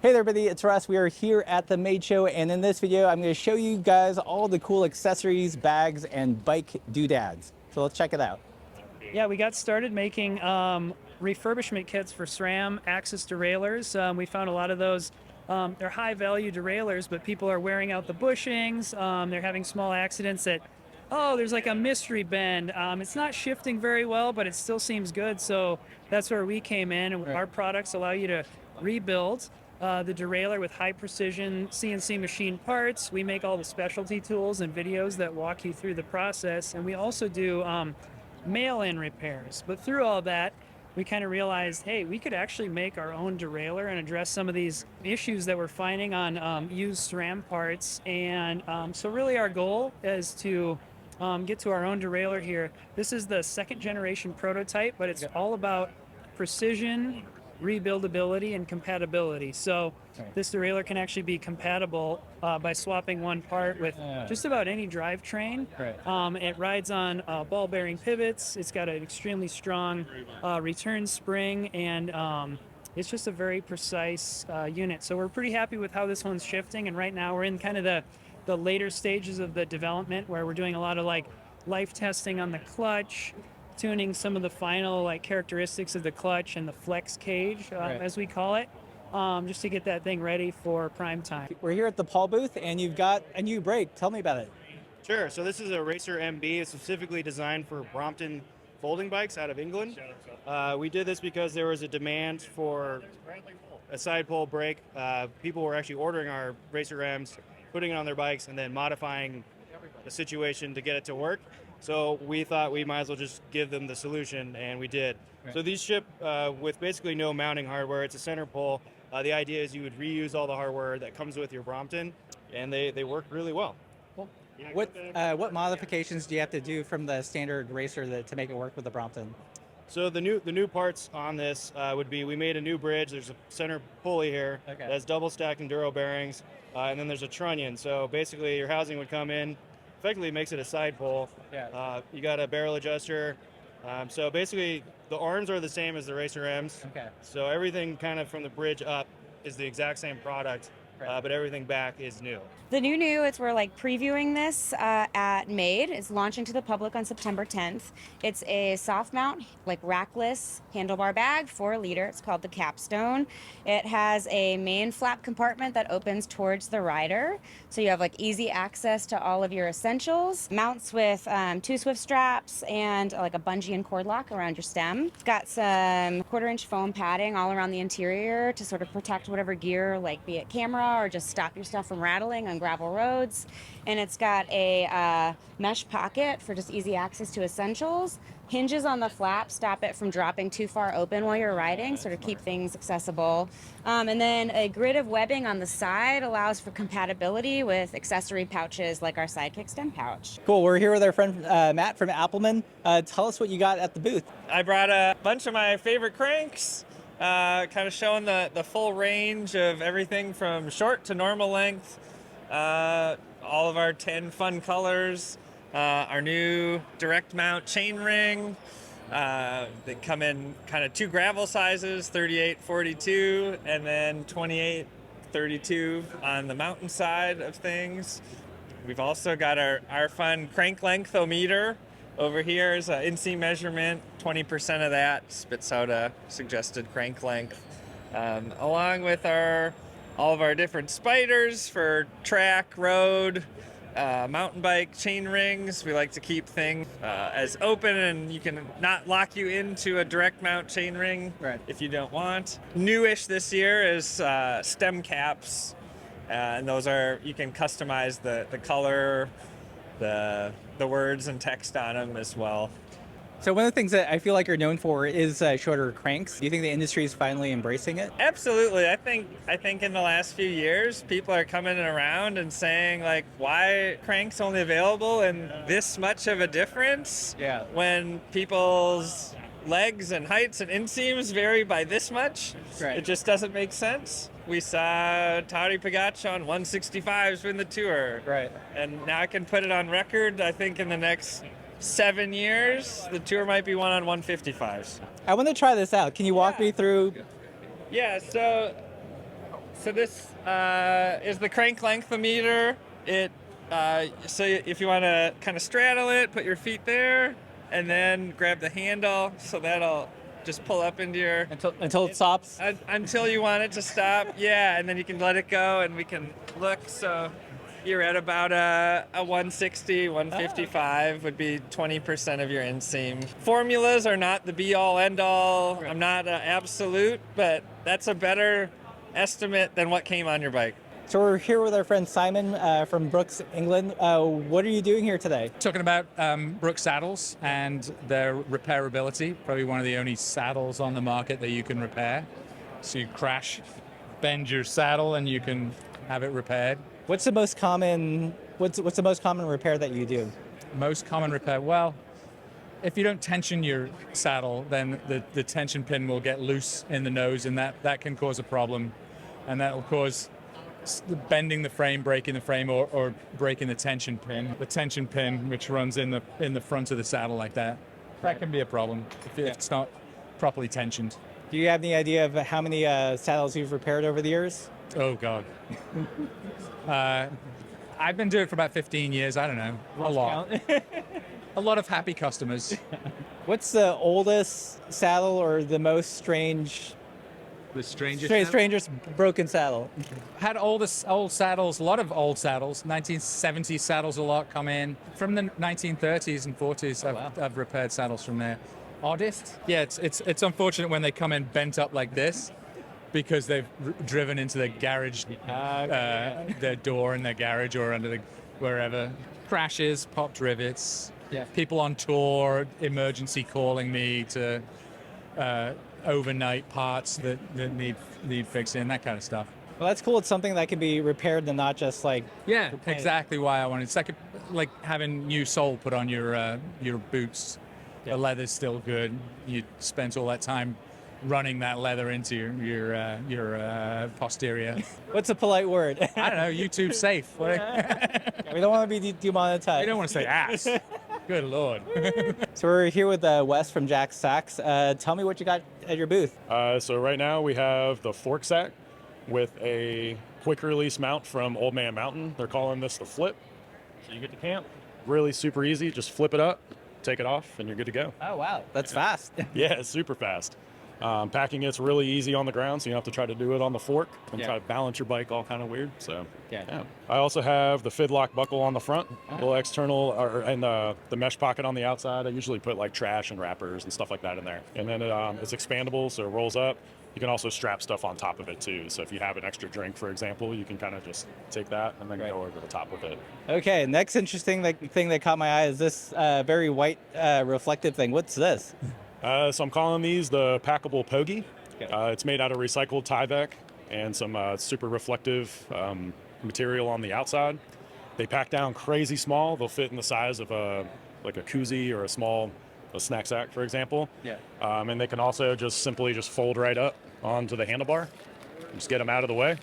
Hey there, everybody, it's Russ. We are here at the Made Show, and in this video, I'm going to show you guys all the cool accessories, bags, and bike doodads. So let's check it out. Yeah, we got started making refurbishment kits for SRAM axis deraillers. We found a lot of those. They're high-value deraillers, but people are wearing out the bushings. They're having small accidents that, oh, there's like a mystery bend. It's not shifting very well, but it still seems good. So that's where we came in, and our products allow you to rebuild the derailleur with high precision CNC machine parts. We make all the specialty tools and videos that walk you through the process, and we also do mail-in repairs. But through all that, we kind of realized, hey, we could actually make our own derailleur and address some of these issues that we're finding on used SRAM parts. And so really our goal is to get to our own derailleur here. This is the second generation prototype, but it's all about precision, rebuildability, and compatibility. So this derailleur can actually be compatible by swapping one part with just about any drivetrain. It rides on ball bearing pivots. It's got an extremely strong return spring, and it's just a very precise unit. So we're pretty happy with how this one's shifting, and right now we're in kind of the later stages of the development where we're doing a lot of like life testing on the clutch, tuning some of the final like characteristics of the clutch and the flex cage, as we call it, just to get that thing ready for prime time. We're here at the Paul booth, and you've got a new brake. Tell me about it. Sure. So this is a Racer MB. It's specifically designed for Brompton folding bikes out of England. We did this because there was a demand for a side pole brake. People were actually ordering our Racer M's, putting it on their bikes, and then modifying the situation to get it to work. So we thought we might as well just give them the solution, and we did. So these ship with basically no mounting hardware. It's a center pole. The idea is you would reuse all the hardware that comes with your Brompton, and they work really well. What modifications do you have to do from the standard Racer to make it work with the Brompton? So the new parts on this would be, we made a new bridge. There's a center pulley here that has double stacked enduro bearings, and then there's a trunnion. So basically your housing would come in, effectively makes it a side pole. You got a barrel adjuster. So basically the arms are the same as the Racer M's. So everything kind of from the bridge up is the exact same product, but everything back is new. The new, it's we're like previewing this at Made. It's launching to the public on September 10th. It's a soft mount, like rackless handlebar bag, 4 liter. It's called the Capstone. It has a main flap compartment that opens towards the rider. So you have like easy access to all of your essentials. Mounts with 2 Swift straps and like a bungee and cord lock around your stem. It's got some 1/4-inch foam padding all around the interior to sort of protect whatever gear, like be it camera or just stop your stuff from rattling on gravel roads. And it's got a mesh pocket for just easy access to essentials. Hinges on the flap stop it from dropping too far open while you're riding, sort of keep things accessible. And then a grid of webbing on the side allows for compatibility with accessory pouches like our Sidekick stem pouch. Cool. We're here with our friend Matt from Appleman. Tell us what you got at the booth. I brought a bunch of my favorite cranks, kind of showing the full range of everything from short to normal length, all of our 10 fun colors, our new direct mount chain ring. They come in kind of 2 gravel sizes, 38-42, and then 28-32 on the mountain side of things. We've also got our fun crank length-o-meter. Over here is an inseam measurement. 20% of that spits out a suggested crank length, along with all of our different spiders for track, road, mountain bike chain rings. We like to keep things as open, and you can not lock you into a direct mount chain ring if you don't want. Newish this year is stem caps, and those are, you can customize the color, the words and text on them as well. So one of the things that I feel like you're known for is shorter cranks. Do you think the industry is finally embracing it? Absolutely. I think in the last few years, people are coming around and saying, like, why cranks only available in this much of a difference? When people's legs and heights and inseams vary by this much. It just doesn't make sense. We saw Toddy Pogacar on 165s win the Tour. And now I can put it on record, I think in the next 7 years, the Tour might be one on 155s. I want to try this out. Can you walk me through? Yeah, so So this is the crank lengthometer. So if you want to kind of straddle it, put your feet there, and then grab the handle, so that'll just pull up into your... Until it stops? Until you want it to stop, yeah, and then you can let it go, and we can look. So you're at about a 160, 155 would be 20% of your inseam. Formulas are not the be-all, end-all. I'm not absolute, but that's a better estimate than what came on your bike. So we're here with our friend Simon from Brooks, England. What are you doing here today? Talking about Brooks saddles and their repairability. Probably one of the only saddles on the market that you can repair. So you crash, bend your saddle, and you can have it repaired. What's the most common repair that you do? Most common repair, well, if you don't tension your saddle, then the tension pin will get loose in the nose, and that can cause a problem, and that will cause bending the frame, breaking the frame, or breaking the tension pin. The tension pin, which runs in the front of the saddle like that, that can be a problem if it's not properly tensioned. Do you have any idea of how many saddles you've repaired over the years? Oh God. I've been doing it for about 15 years. I don't know, a lot. A lot of happy customers. What's the oldest saddle or the most strangest broken saddle? Had old saddles, a lot of old saddles. 1970s saddles a lot come in. From the 1930s and 40s, I've repaired saddles from there. Oddest? Yeah, it's unfortunate when they come in bent up like this, because they've driven into the garage, their door in their garage or under wherever. Crashes, popped rivets, people on tour, emergency calling me to overnight parts that need fixing, that kind of stuff. Well, that's cool. It's something that can be repaired and not just like... Yeah, exactly why I wanted it. It's like having new sole put on your boots. The leather's still good. You spent all that time running that leather into your posterior. What's a polite word? I don't know. YouTube's safe. We don't want to be demonetized. You don't want to say ass. Good Lord. So we're here with Wes from Jack Sacks. Tell me what you got at your booth. So right now we have the fork sack with a quick release mount from Old Man Mountain. They're calling this the flip. So you get to camp. Really super easy. Just flip it up, take it off, and you're good to go. Oh, wow. That's fast. Yeah, it's super fast. Packing it's really easy on the ground, so you don't have to try to do it on the fork and try to balance your bike all kind of weird. So yeah. I also have the Fidlock buckle on the front, little external, and the mesh pocket on the outside. I usually put like trash and wrappers and stuff like that in there. And then it's expandable, so it rolls up. You can also strap stuff on top of it too. So if you have an extra drink, for example, you can kind of just take that and then go over the top with it. Okay, next interesting thing that caught my eye is this very white reflective thing. What's this? So I'm calling these the packable Pogie. It's made out of recycled Tyvek and some super reflective material on the outside. They pack down crazy small. They'll fit in the size of like a koozie or a snack sack, for example. And they can also simply fold right up onto the handlebar. Just get them out of the way.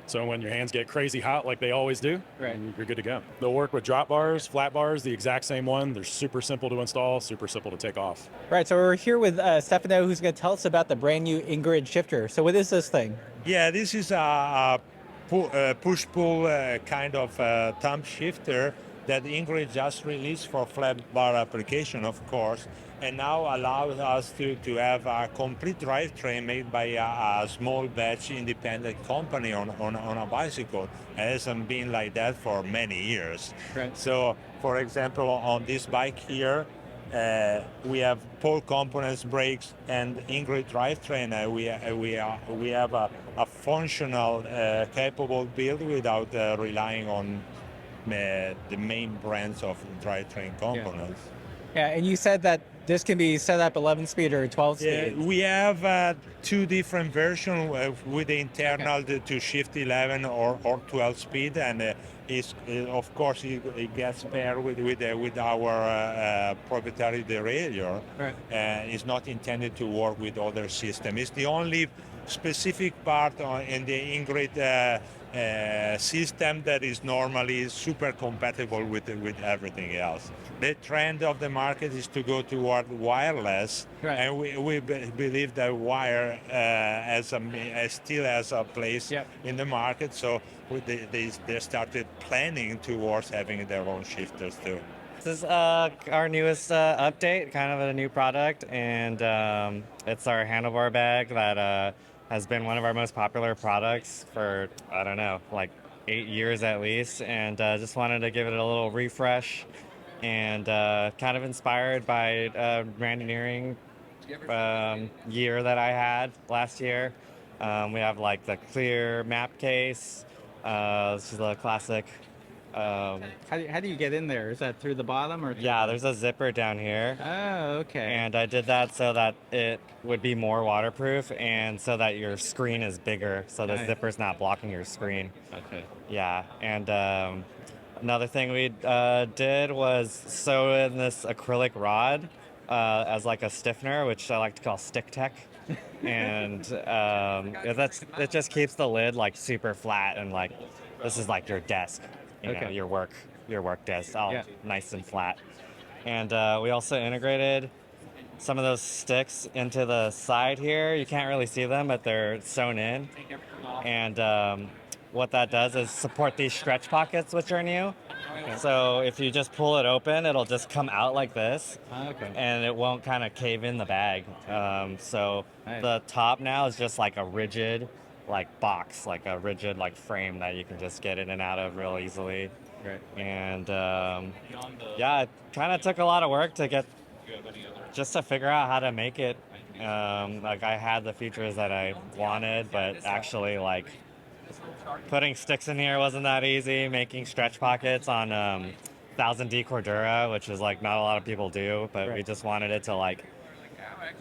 So when your hands get crazy hot like they always do, you're good to go. They'll work with drop bars, flat bars, the exact same one. They're super simple to install, super simple to take off. Right, so we're here with Stefano, who's going to tell us about the brand new Ingrid Shifter. So what is this thing? Yeah, this is a push-pull kind of thumb shifter that Ingrid just released for flat bar application, of course, and now allows us to have a complete drivetrain made by a small batch independent company on a bicycle. It hasn't been like that for many years. So, for example, on this bike here, we have pole components, brakes, and Ingrid drivetrain. We have a functional, capable build without relying on the main brands of drivetrain components. Yeah, and you said that this can be set up 11-speed or 12-speed. We have two different versions with the internal to shift 11 or 12-speed, and of course it gets paired with our proprietary Derailer. It's not intended to work with other systems. It's the only specific part in the Ingrid system that is normally super compatible with everything else. The trend of the market is to go toward wireless, Right. and we believe that wire still has a place Yep. in the market. So they started planning towards having their own shifters too. This is our newest update, kind of a new product, and it's our handlebar bag that has been one of our most popular products for, I don't know, like 8 years at least, and just wanted to give it a little refresh, and kind of inspired by Randoneering year that I had last year. We have like the clear map case. This is the classic. How do you get in there? Is that through the bottom or? Yeah, there's a zipper down here. Oh, okay. And I did that so that it would be more waterproof and so that your screen is bigger, so the Nice. zipper's not blocking your screen. Okay. Yeah, and another thing we did was sew in this acrylic rod as like a stiffener, which I like to call stick tech. And it just keeps the lid like super flat, and like this is like your desk, you know, Okay. your work desk, all Yeah. nice and flat. And we also integrated some of those sticks into the side here. You can't really see them, but they're sewn in. And what that does is support these stretch pockets, which are new. So if you just pull it open, it'll just come out like this, Okay. and it won't kind of cave in the bag. So Nice. the top now is just like a rigid, like box, like a rigid like frame that you can just get in and out of real easily. Right. And yeah, it kind of took a lot of work to get just to figure out how to make it. Like I had the features that I wanted, but actually like putting sticks in here wasn't that easy. Making stretch pockets on 1000D Cordura, which is like not a lot of people do, but we Right. just wanted it to like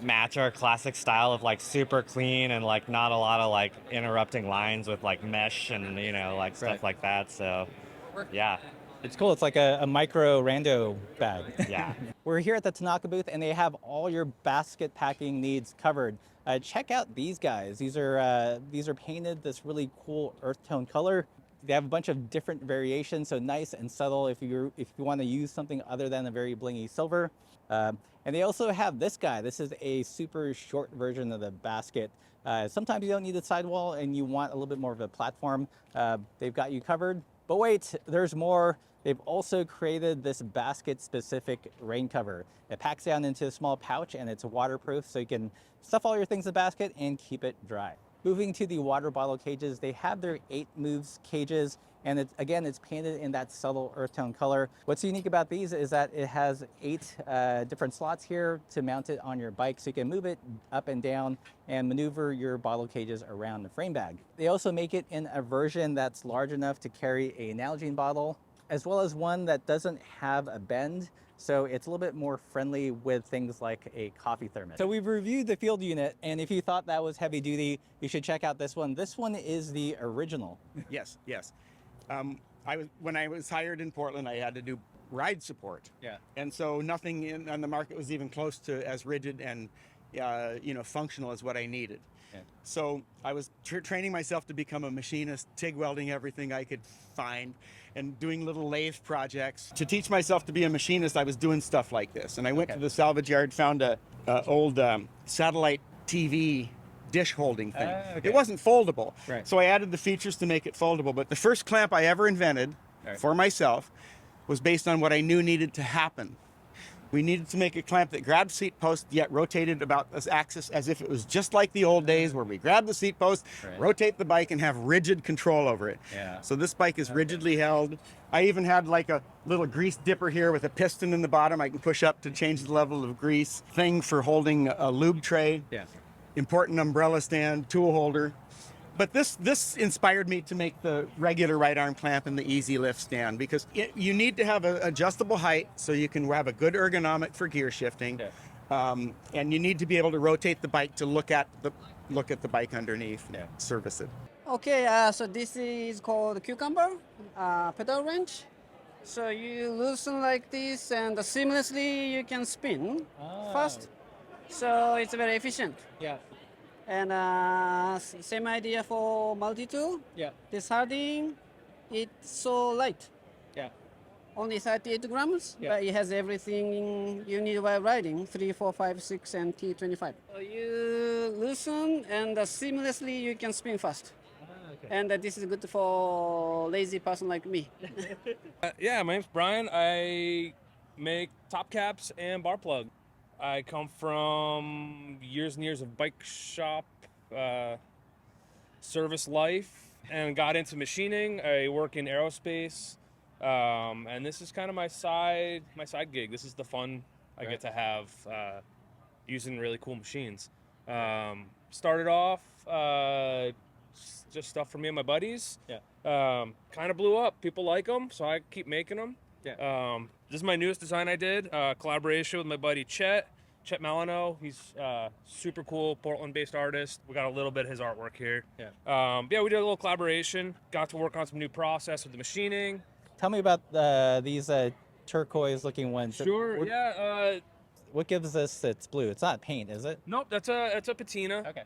match our classic style of like super clean and like not a lot of like interrupting lines with like mesh and you know like stuff Right. like that. So yeah, It's cool. It's like a micro rando bag. yeah. We're here at the Tanaka booth, and they have all your basket packing needs covered. Check out these guys. These are painted this really cool earth tone color. They have a bunch of different variations, so nice and subtle if you want to use something other than a very blingy silver. And they also have this guy. This is a super short version of the basket. Sometimes you don't need a sidewall and you want a little bit more of a platform. They've got you covered. But wait, there's more. They've also created this basket-specific rain cover. It packs down into a small pouch and it's waterproof, so you can stuff all your things in the basket and keep it dry. Moving to the water bottle cages, they have their 8 moves cages, and it's painted in that subtle earth tone color. What's unique about these is that it has 8 different slots here to mount it on your bike, so you can move it up and down and maneuver your bottle cages around the frame bag. They also make it in a version that's large enough to carry a Nalgene bottle, as well as one that doesn't have a bend, so it's a little bit more friendly with things like a coffee thermos. So we've reviewed the field unit, and if you thought that was heavy duty, you should check out this one. This one is the original. Yes. When I was hired in Portland, I had to do ride support. Yeah. And so nothing on the market was even close to as rigid and functional as what I needed. Yeah. So I was training myself to become a machinist, TIG welding everything I could find, and doing little lathe projects. To teach myself to be a machinist, I was doing stuff like this. And I went to the salvage yard, found a old satellite TV dish holding thing. Okay. It wasn't foldable. Right. So I added the features to make it foldable. But the first clamp I ever invented for myself was based on what I knew needed to happen. We needed to make a clamp that grabbed seat post yet rotated about this axis as if it was just like the old days where we grab the seat post, rotate the bike, and have rigid control over it. Yeah. So this bike is rigidly held. I even had like a little grease dipper here with a piston in the bottom. I can push up to change the level of grease. Thing for holding a lube tray. Yeah. Important umbrella stand, tool holder. But this inspired me to make the regular right arm clamp and the easy lift stand, because you need to have an adjustable height so you can have a good ergonomic for gear shifting. Yeah. And you need to be able to rotate the bike to look at the bike underneath and service it. Okay, so this is called cucumber pedal wrench. So you loosen like this and seamlessly you can spin fast. So it's very efficient. Yeah. And same idea for multi-tool. Yeah. This Harding, it's so light. Yeah. Only 38 grams, Yeah. but it has everything you need while riding, 3, 4, 5, 6, and T25. So you loosen and seamlessly you can spin fast. And this is good for lazy person like me. Yeah, my name's Brian. I make top caps and bar plug. I come from years and years of bike shop service life and got into machining. I work in aerospace, and this is kind of my side gig. This is the fun I get to have using really cool machines. Started off just stuff for me and my buddies. Yeah. Kind of blew up. People like them, so I keep making them. Yeah. This is my newest design I did. Collaboration with my buddy Chet Malino. He's super cool, Portland-based artist. We got a little bit of his artwork here. Yeah. Yeah, we did a little collaboration. Got to work on some new process with the machining. Tell me about these turquoise-looking ones. Sure. What, Yeah. what gives this its blue? It's not paint, is it? Nope. That's a patina. Okay.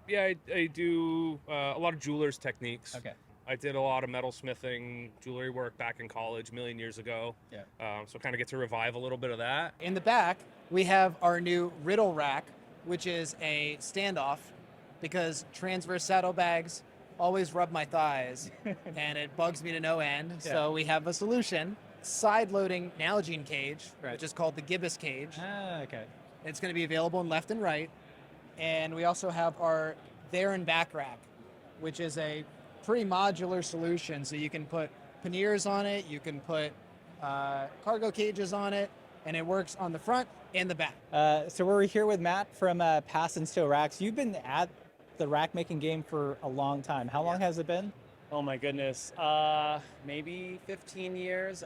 Yeah, I do a lot of jeweler's techniques. Okay. I did a lot of metalsmithing, jewelry work back in college a million years ago. Yeah. So kind of get to revive a little bit of that. In the back, we have our new Riddle Rack, which is a standoff because transverse saddlebags always rub my thighs and it bugs me to no end. Yeah. So we have a solution. Side-loading Nalgene cage, Right. which is called the gibbous cage. Ah, okay. It's going to be available in left and right. And we also have our there and back rack, which is a pretty modular solution. So you can put panniers on it, you can put cargo cages on it, and it works on the front and the back. So we're here with Matt from Pass and Stow Racks. You've been at the rack making game for a long time. How long has it been? Oh my goodness, maybe 15 years.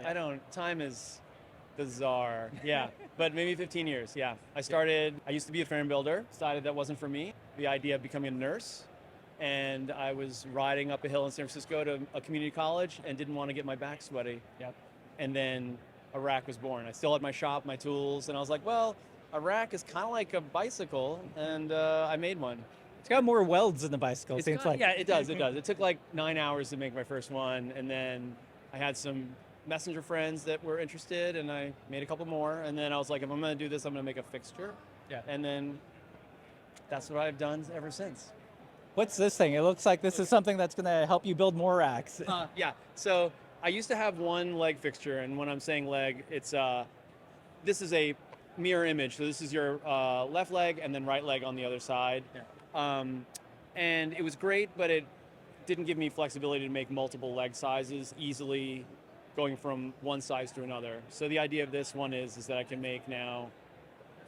Time is bizarre. Yeah, but maybe 15 years. Yeah, I used to be a frame builder. Decided that wasn't for me. The idea of becoming a nurse, and I was riding up a hill in San Francisco to a community college and didn't want to get my back sweaty. Yep. And then a rack was born. I still had my shop, my tools, and I was like, well, a rack is kind of like a bicycle, and I made one. It's got more welds than the bicycle. It seems like. Yeah, it does. It does. It took like 9 hours to make my first one, and then I had some messenger friends that were interested, and I made a couple more. And then I was like, if I'm going to do this, I'm going to make a fixture. Yeah. And then that's what I've done ever since. What's this thing? It looks like this is something that's going to help you build more racks. Yeah. So I used to have one leg fixture, and when I'm saying leg, it's this is a mirror image. So this is your left leg and then right leg on the other side. Yeah. And it was great, but it didn't give me flexibility to make multiple leg sizes easily going from one size to another. So the idea of this one is that I can make now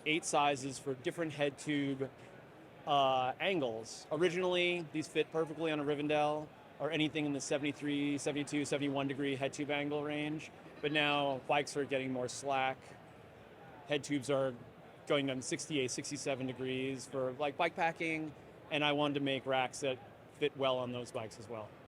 8 sizes for different head tube angles. Originally, these fit perfectly on a Rivendell or anything in the 73, 72, 71 degree head tube angle range. But now bikes are getting more slack. Head tubes are going down 68, 67 degrees for like bike packing. And I wanted to make racks that fit well on those bikes as well.